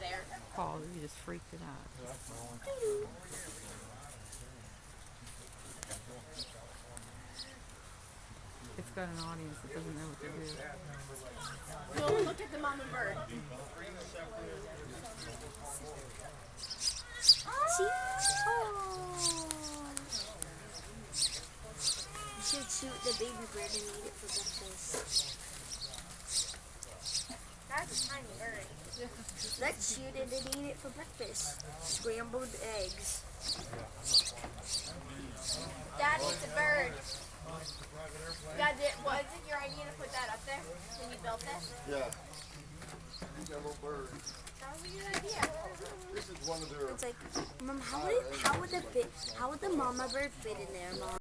there. Paul, you just freaked it out. It's got an audience that doesn't know what to do. No, look at the mama bird. See? Oh. You should shoot the baby bird and eat it for breakfast. That's a tiny bird. Let's shoot it and eat it for breakfast. Scrambled eggs. Dad eats a bird. Dad, was it your idea to put that up there when you built it? Yeah. You got a little bird. That was a good idea. This is one of their. It's like, Mom, how would the mama bird fit in there, Mom?